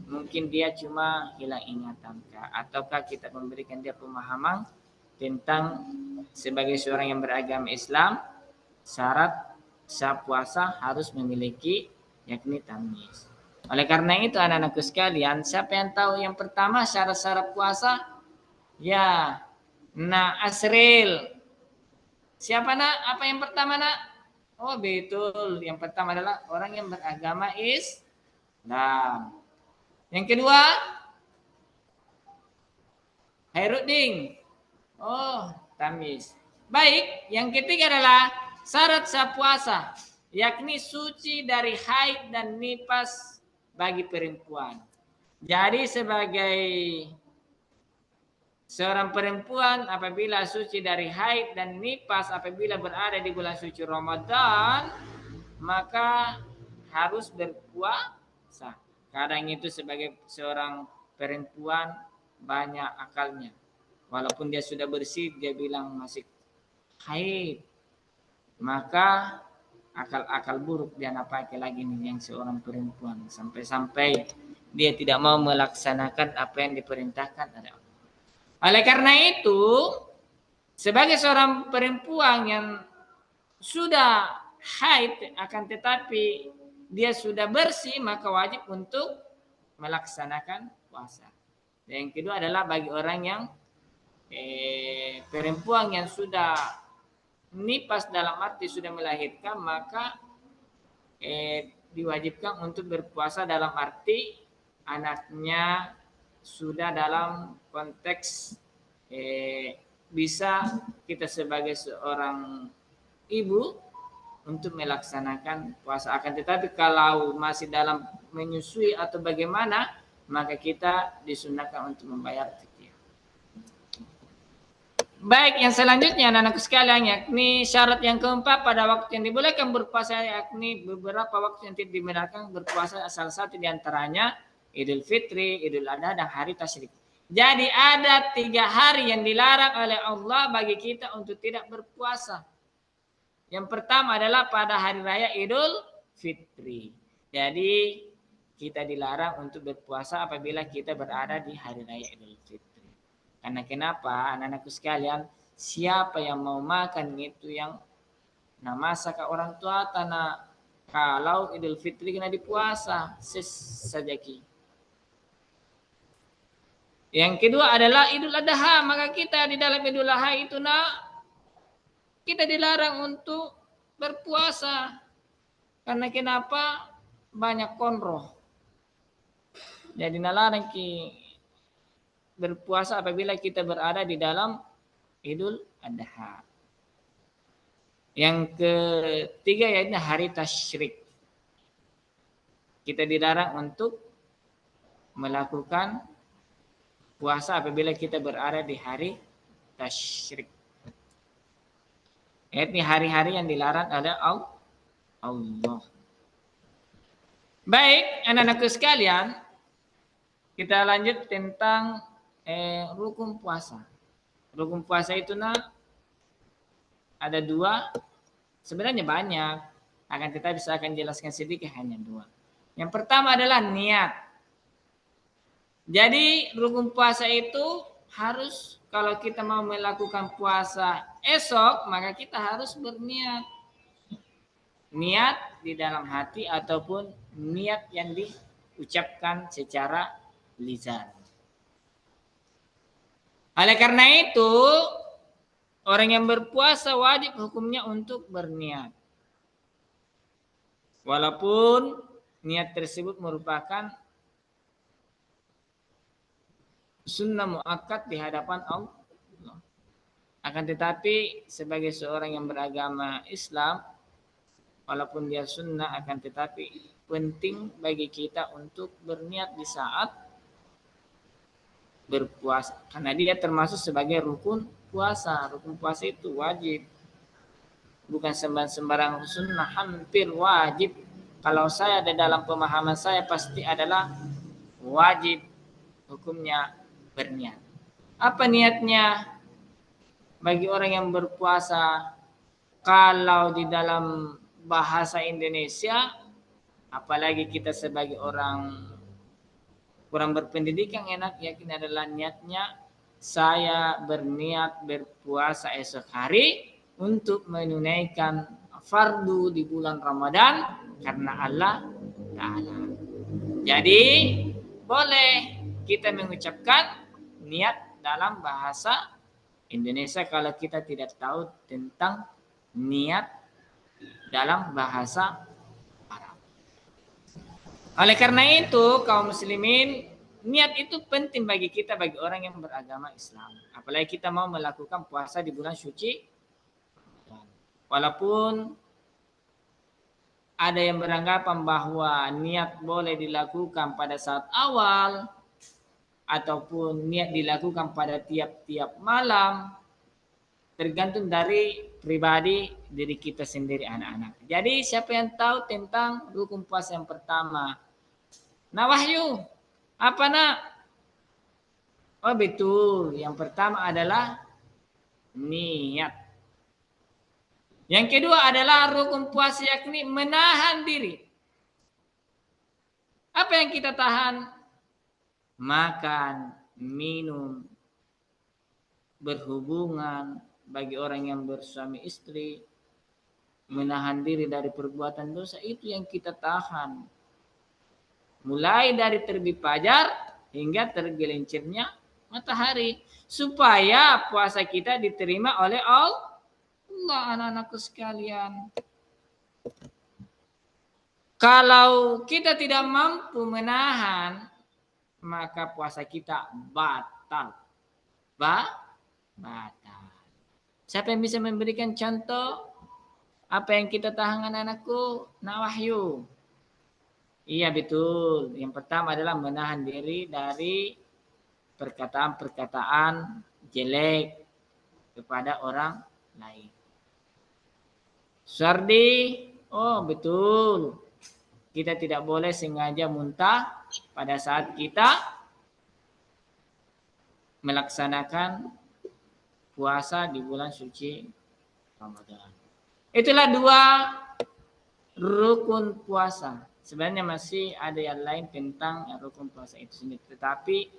Mungkin dia cuma hilang ingatan, ataukah kita memberikan dia pemahaman tentang sebagai seorang yang beragama Islam, syarat sah puasa harus memiliki yakni tamyiz. Oleh karena itu anak-anakku sekalian, siapa yang tahu yang pertama syarat-syarat puasa? Ya, Asril. Siapa nak? Apa yang pertama nak? Oh betul, yang pertama adalah orang yang beragama Islam. Yang kedua, Khairuddin. Oh, tamyiz. Baik, yang ketiga adalah syarat sah puasa, yakni suci dari haid dan nifas bagi perempuan. Jadi sebagai seorang perempuan apabila suci dari haid dan nifas apabila berada di bulan suci Ramadan, maka harus berpuasa. Kadang itu sebagai seorang perempuan banyak akalnya. Walaupun dia sudah bersih, dia bilang masih haid. Maka akal-akal buruk dia nak pakai lagi nih yang seorang perempuan. Sampai-sampai dia tidak mau melaksanakan apa yang diperintahkan oleh Allah. Oleh karena itu, sebagai seorang perempuan yang sudah haid akan tetapi dia sudah bersih, maka wajib untuk melaksanakan puasa. Dan yang kedua adalah bagi orang yang perempuan yang sudah nipas dalam arti sudah melahirkan, maka diwajibkan untuk berpuasa dalam arti anaknya sudah dalam konteks bisa kita sebagai seorang ibu untuk melaksanakan puasa. Akan tetapi kalau masih dalam menyusui atau bagaimana, maka kita disunahkan untuk membayar fidyah. Baik, yang selanjutnya anak-anakku sekalian, yakni syarat yang keempat pada waktu yang dibolehkan berpuasa, yakni beberapa waktu yang tidak dibenarkan berpuasa, salah satu diantaranya Idul Fitri, Idul Adha, dan hari Tasyrik. Jadi ada 3 hari yang dilarang oleh Allah bagi kita untuk tidak berpuasa. Yang pertama adalah pada hari raya Idul Fitri. Jadi kita dilarang untuk berpuasa apabila kita berada di hari raya Idul Fitri. Karena kenapa? Anak-anakku sekalian, siapa yang mau makan itu yang masak ke orang tua tanah kalau Idul Fitri kena dipuasa sejaki. Yang kedua adalah Idul Adha, maka kita di dalam Idul Adha itu kita dilarang untuk berpuasa. Karena kenapa? Banyak konroh. Jadi nalarang berpuasa apabila kita berada di dalam Idul Adha. Yang ketiga yaitu hari Tasyrik. Kita dilarang untuk melakukan puasa apabila kita berada di hari Tasyrik. Ini hari-hari yang dilarang oleh Allah. Baik, anak-anakku sekalian, kita lanjut tentang rukun puasa. Rukun puasa itu ada 2, sebenarnya banyak, akan kita bisa akan jelaskan sedikit, hanya 2. Yang pertama adalah niat. Jadi rukun puasa itu harus, kalau kita mau melakukan puasa esok, maka kita harus berniat. Niat di dalam hati ataupun niat yang diucapkan secara lisan. Oleh karena itu, orang yang berpuasa wajib hukumnya untuk berniat. Walaupun niat tersebut merupakan sunnah muakkad di hadapan Allah. Akan tetapi sebagai seorang yang beragama Islam, walaupun dia sunnah, akan tetapi penting bagi kita untuk berniat di saat berpuasa, karena dia termasuk sebagai rukun puasa. Rukun puasa itu wajib, bukan sembarang sunnah, hampir wajib. Kalau saya ada dalam pemahaman saya pasti adalah wajib hukumnya berniat. Apa niatnya bagi orang yang berpuasa? Kalau di dalam bahasa Indonesia, apalagi kita sebagai orang kurang berpendidikan, enak yakin adalah niatnya saya berniat berpuasa esok hari untuk menunaikan fardu di bulan Ramadan karena Allah Ta'ala. Jadi boleh kita mengucapkan niat dalam bahasa Indonesia kalau kita tidak tahu tentang niat dalam bahasa Arab. Oleh karena itu, kaum muslimin, niat itu penting bagi kita, bagi orang yang beragama Islam. Apalagi kita mau melakukan puasa di bulan suci. Walaupun ada yang beranggapan bahwa niat boleh dilakukan pada saat awal ataupun niat dilakukan pada tiap-tiap malam, tergantung dari pribadi diri kita sendiri, anak-anak. Jadi siapa yang tahu tentang rukun puasa yang pertama? Nah, Wahyu, apa nak? Oh betul, yang pertama adalah niat. Yang kedua adalah rukun puasa, yakni menahan diri. Apa yang kita tahan? Makan, minum, berhubungan bagi orang yang bersuami istri, menahan diri dari perbuatan dosa itu yang kita tahan. Mulai dari terbit fajar hingga tergelincirnya matahari. Supaya puasa kita diterima oleh Allah. Anak-anakku sekalian. Kalau kita tidak mampu menahan, maka puasa kita batal. Batal. Siapa yang bisa memberikan contoh apa yang kita tahan anak-anakku? Wahyu. Iya betul. Yang pertama adalah menahan diri dari perkataan-perkataan jelek kepada orang lain. Sardi, oh betul. Kita tidak boleh sengaja muntah pada saat kita melaksanakan puasa di bulan suci Ramadan. Itulah 2 rukun puasa. Sebenarnya masih ada yang lain tentang rukun puasa itu sendiri. Tetapi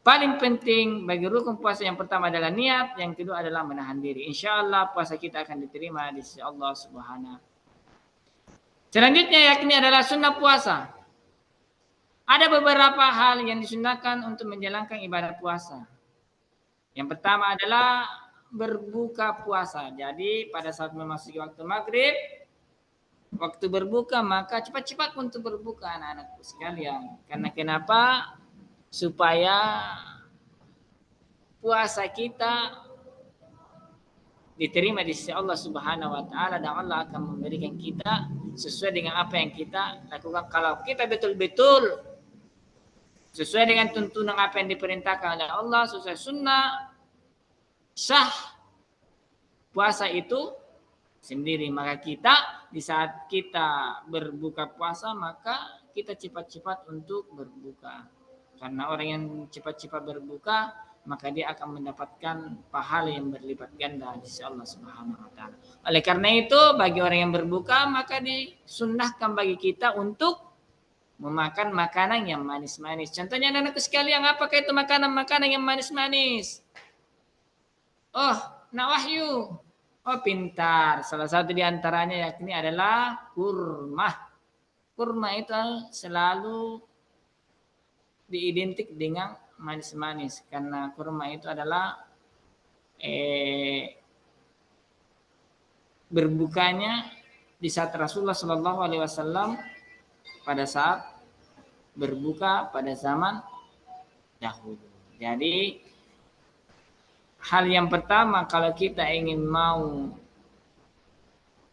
paling penting bagi rukun puasa yang pertama adalah niat, yang kedua adalah menahan diri. Insya Allah puasa kita akan diterima di sisi Allah Subhanahu. Selanjutnya yakni adalah sunnah puasa. Ada beberapa hal yang disunahkan untuk menjalankan ibadah puasa. Yang pertama adalah berbuka puasa. Jadi pada saat memasuki waktu maghrib, waktu berbuka maka cepat-cepat untuk berbuka anak-anakku sekalian. Karena kenapa? Supaya puasa kita diterima di sisi Allah Subhanahu wa taala dan Allah akan memberikan kita sesuai dengan apa yang kita lakukan. Kalau kita betul-betul sesuai dengan tuntunan apa yang diperintahkan oleh Allah, sesuai sunnah, sah puasa itu sendiri. Maka kita di saat kita berbuka puasa maka kita cepat-cepat untuk berbuka. Karena orang yang cepat-cepat berbuka maka dia akan mendapatkan pahala yang berlipat ganda di sisi Allah Subhanahu wa taala. Oleh karena itu bagi orang yang berbuka maka disunnahkan bagi kita untuk memakan makanan yang manis-manis. Contohnya anak-anakku sekalian, apakah itu makanan-makanan yang manis-manis? Oh, Wahyu. Oh, pintar. Salah satu di antaranya yakni adalah kurma. Kurma itu selalu diidentik dengan manis-manis karena kurma itu adalah berbukanya di saat Rasulullah Shallallahu Alaihi Wasallam pada saat berbuka pada zaman dahulu. Jadi hal yang pertama kalau kita ingin mau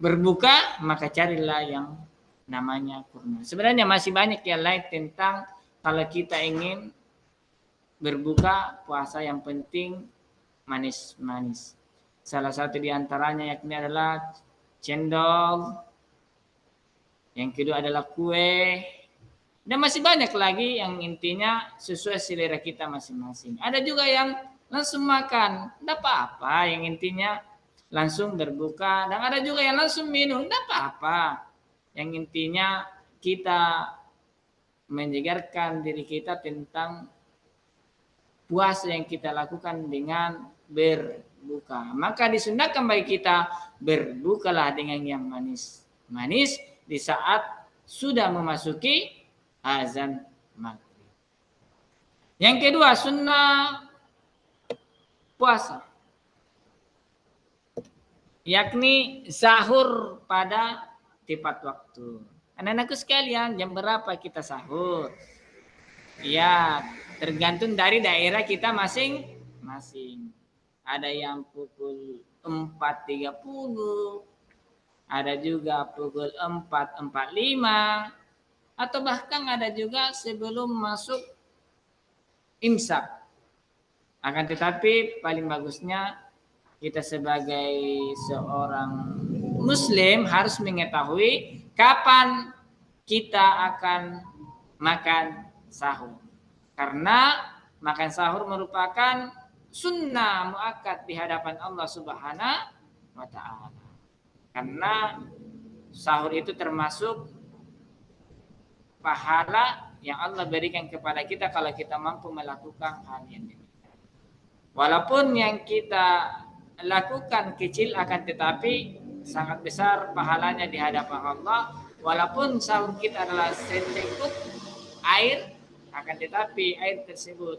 berbuka maka carilah yang namanya kurma. Sebenarnya masih banyak yang lain tentang kalau kita ingin berbuka puasa yang penting manis-manis. Salah satu di antaranya yakni adalah cendol. Yang kedua adalah kue. Dan masih banyak lagi yang intinya sesuai selera kita masing-masing. Ada juga yang langsung makan, tidak apa-apa. Yang intinya langsung berbuka. Dan ada juga yang langsung minum, tidak apa-apa. Yang intinya kita menyegarkan diri kita tentang puasa yang kita lakukan dengan berbuka. Maka disunahkan bagi kita berbukalah dengan yang manis-manis di saat sudah memasuki azan maghrib. Yang kedua, sunnah puasa, yakni sahur pada tepat waktu. Anak-anakku sekalian, jam berapa kita sahur? Ya, tergantung dari daerah kita masing-masing. Ada yang pukul 4.30, ada juga pukul 4.45, atau bahkan ada juga sebelum masuk imsak. Akan tetapi paling bagusnya kita sebagai seorang muslim harus mengetahui kapan kita akan makan sahur. Karena makan sahur merupakan sunnah muakkad di hadapan Allah Subhanahu wa taala. Karena sahur itu termasuk pahala yang Allah berikan kepada kita kalau kita mampu melakukan hal yang demikian. Walaupun yang kita lakukan kecil akan tetapi sangat besar pahalanya di hadapan Allah. Walaupun sahur kita adalah secangkuk air, akan tetapi air tersebut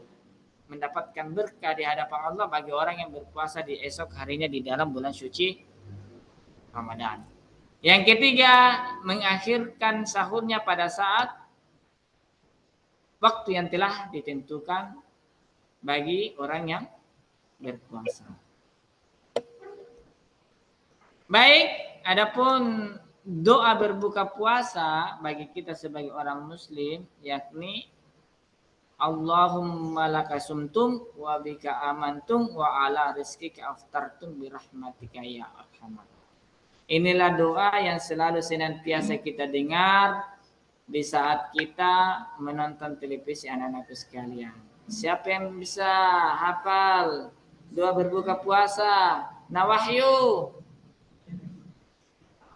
mendapatkan berkah di hadapan Allah bagi orang yang berpuasa di esok harinya di dalam bulan suci Ramadan. Yang ketiga, mengakhirkan sahurnya pada saat waktu yang telah ditentukan bagi orang yang berpuasa. Baik, adapun doa berbuka puasa bagi kita sebagai orang muslim yakni Allahumma laka sumtum wa bika amantum wa ala rizkika aftartum birahmatika ya arhamar. Inilah doa yang selalu senantiasa kita dengar di saat kita menonton televisi anak-anakku sekalian. Siapa yang bisa hafal doa berbuka puasa? Nah, Wahyu.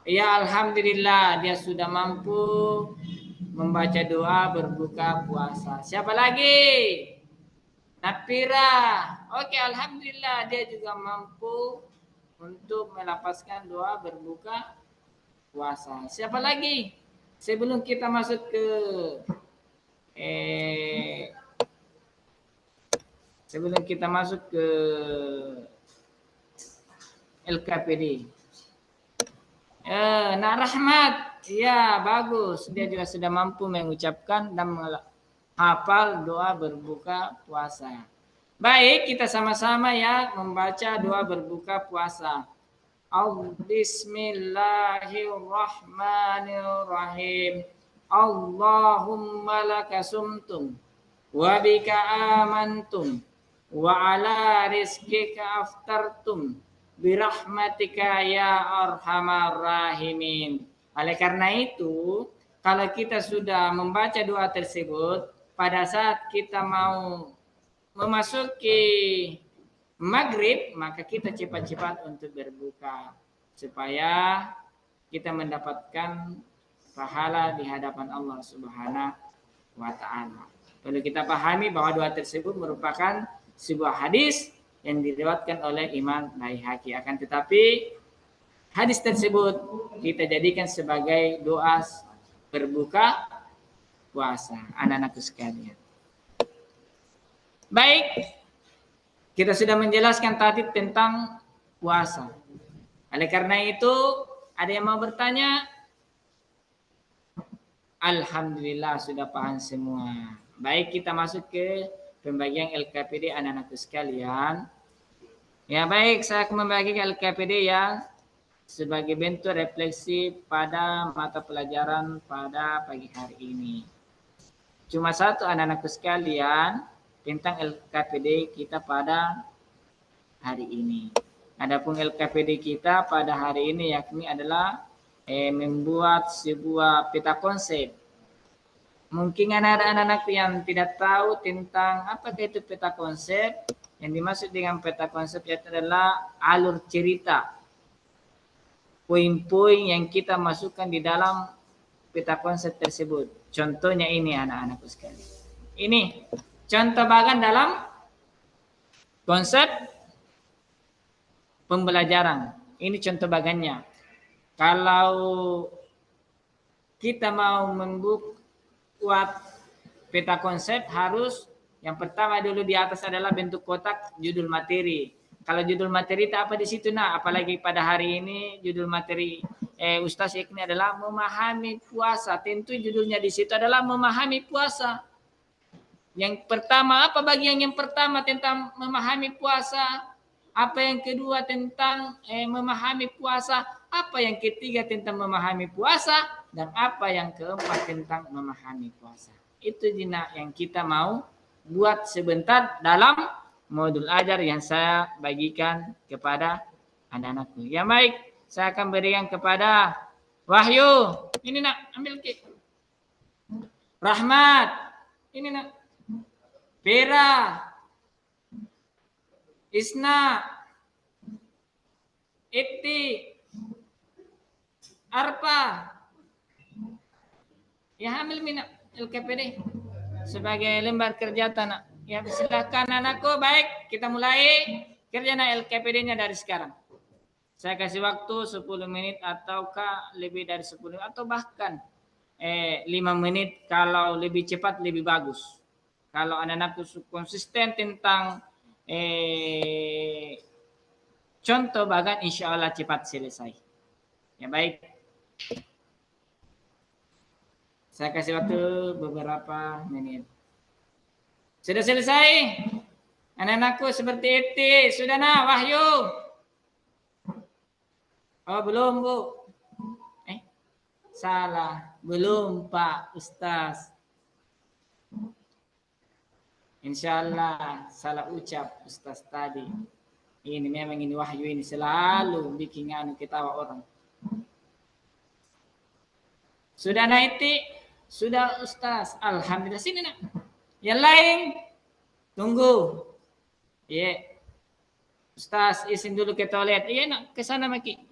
Ya, alhamdulillah dia sudah mampu membaca doa berbuka puasa. Siapa lagi? Napira. Oke, alhamdulillah dia juga mampu untuk melafazkan doa berbuka puasa. Siapa lagi? Sebelum kita masuk ke LKPD. Nak Rahmat, ya bagus. Dia juga sudah mampu mengucapkan dan menghafal doa berbuka puasa. Baik, kita sama-sama ya membaca doa berbuka puasa. Bismillahirrahmanirrahim. Allahumma laka sumtum wa bika amantum wa ala rizkika aftartum birahmatika ya arhamar rahimin. Oleh karena itu, kalau kita sudah membaca doa tersebut, pada saat kita mau memasuki maghrib, maka kita cepat-cepat untuk berbuka supaya kita mendapatkan pahala di hadapan Allah Subhanahu wa taala. Perlu kita pahami bahwa doa tersebut merupakan sebuah hadis yang diriwayatkan oleh Imam Baihaqi. Akan tetapi hadis tersebut kita jadikan sebagai doa berbuka puasa, anak-anakku sekalian. Baik, kita sudah menjelaskan tadi tentang puasa. Oleh karena itu, ada yang mau bertanya? Alhamdulillah sudah paham semua. Baik, kita masuk ke pembagian LKPD anak-anakku sekalian. Ya baik, saya akan membagikan LKPD yang sebagai bentuk refleksi pada mata pelajaran pada pagi hari ini. Cuma satu anak-anakku sekalian tentang LKPD kita pada hari ini. Adapun LKPD kita pada hari ini yakni adalah membuat sebuah peta konsep. Mungkin ada anak-anak yang tidak tahu tentang apa itu peta konsep. Yang dimaksud dengan peta konsep itu adalah alur cerita. Poin-poin yang kita masukkan di dalam peta konsep tersebut. Contohnya ini anak-anakku sekalian. Ini contoh bagan dalam konsep pembelajaran. Ini contoh bagannya. Kalau kita mau membuat peta konsep harus yang pertama dulu di atas adalah bentuk kotak judul materi. Kalau judul materi itu apa di situ nah? Apalagi pada hari ini judul materi Ustaz ini adalah memahami puasa. Tentu judulnya di situ adalah memahami puasa. Yang pertama apa bagian yang pertama tentang memahami puasa? Apa yang kedua tentang memahami puasa? Apa yang ketiga tentang memahami puasa? Dan apa yang keempat tentang memahami puasa? Itu yang kita mau buat sebentar dalam modul ajar yang saya bagikan kepada anak-anakku. Ya baik, saya akan berikan kepada Wahyu. Ini nak, ambil ke. Rahmat. Ini nak. Vera. Isna. Ibti. Arpa. Ya ambil minat LKPD sebagai lembar kerja tanah. Ya silakan anakku. Baik, kita mulai kerja LKPD-nya dari sekarang. Saya kasih waktu 10 menit ataukah lebih dari 10 atau bahkan 5 menit. Kalau lebih cepat lebih bagus. Kalau anak-anakku konsisten tentang contoh bahkan insya Allah cepat selesai. Ya baik. Saya kasih waktu beberapa menit. Sudah selesai? Anak-anakku seperti itu. Sudah nah, Wahyu? Oh belum Bu. Salah. Belum Pak Ustaz. Insya Allah salah ucap Ustaz tadi. Ini memang ini Wahyu ini selalu bikin ketawa orang. Sudah naiti? Sudah Ustaz. Alhamdulillah. Sini nak. Yang lain tunggu. Iya. Ustaz izin dulu ke toilet. Iya nak ke sana Maki.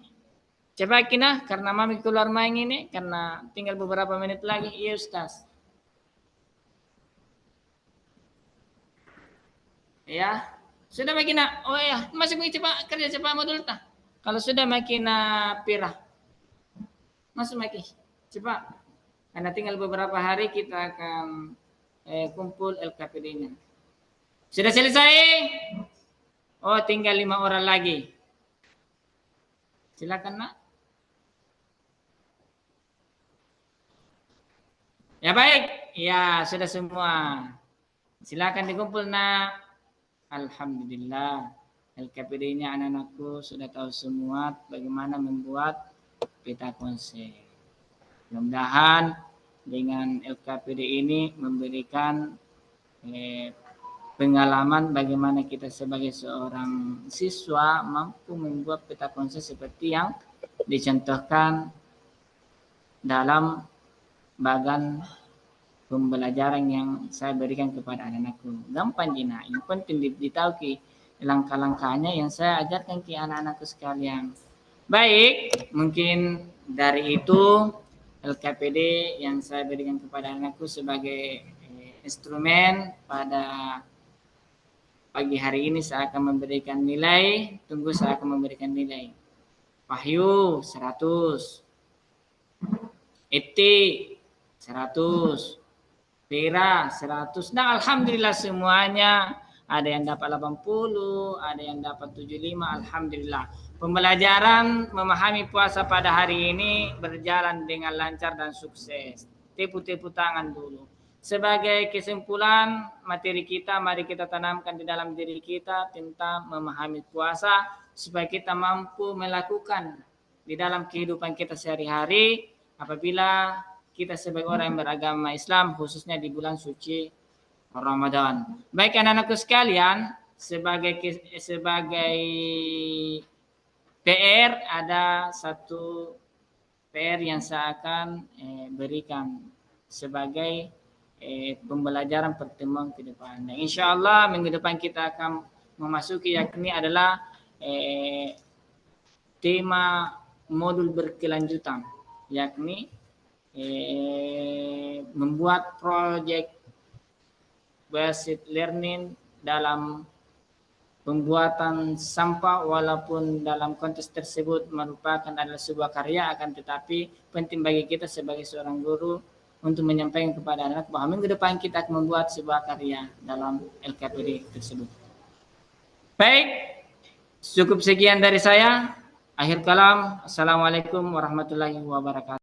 Coba kina karena mami keluar main ini karena tinggal beberapa menit lagi. Iya Ustaz. Ya. Sudah Makina. Oh ya, masih mau coba kerja coba modul tah. Kalau sudah Makina pirah. Masuk Maki. Coba. Karena tinggal beberapa hari kita akan kumpul LKPD-nya. Sudah selesai? Oh, tinggal 5 orang lagi. Silakan nak. Ya baik. Ya, sudah semua. Silakan dikumpul nak. Alhamdulillah. LKPD-nya anak-anakku sudah tahu semua bagaimana membuat peta konsep. Mudah-mudahan dengan LKPD ini memberikan pengalaman bagaimana kita sebagai seorang siswa mampu membuat peta konsep seperti yang dicontohkan dalam bagan pembelajaran yang saya berikan kepada anak-anakku. Gampang Jina, yang penting ditahu ki langkah-langkahnya yang saya ajarkan ke anak-anakku sekalian. Baik, mungkin dari itu LKPD yang saya berikan kepada anakku sebagai instrumen pada pagi hari ini saya akan memberikan nilai. Tunggu saya akan memberikan nilai. Wahyu 100, Eti 100, Pira 100. Nah alhamdulillah semuanya ada yang dapat 80, ada yang dapat 75. Alhamdulillah. Pembelajaran memahami puasa pada hari ini berjalan dengan lancar dan sukses. Tepuk-tepuk tangan dulu. Sebagai kesimpulan materi kita, mari kita tanamkan di dalam diri kita tentang memahami puasa supaya kita mampu melakukan di dalam kehidupan kita sehari-hari apabila kita sebagai orang yang beragama Islam khususnya di bulan suci Ramadan. Baik anak-anakku sekalian, sebagai PR ada satu PR yang saya akan berikan sebagai pembelajaran pertemuan ke depan. Nah, insya Allah minggu depan kita akan memasuki yakni adalah tema modul berkelanjutan, yakni membuat project based learning dalam pembuatan sampah walaupun dalam konteks tersebut merupakan adalah sebuah karya akan tetapi penting bagi kita sebagai seorang guru untuk menyampaikan kepada anak bahwa minggu depan kita akan membuat sebuah karya dalam LKPD tersebut. Baik, cukup sekian dari saya. Akhir kalam. Assalamualaikum warahmatullahi wabarakatuh.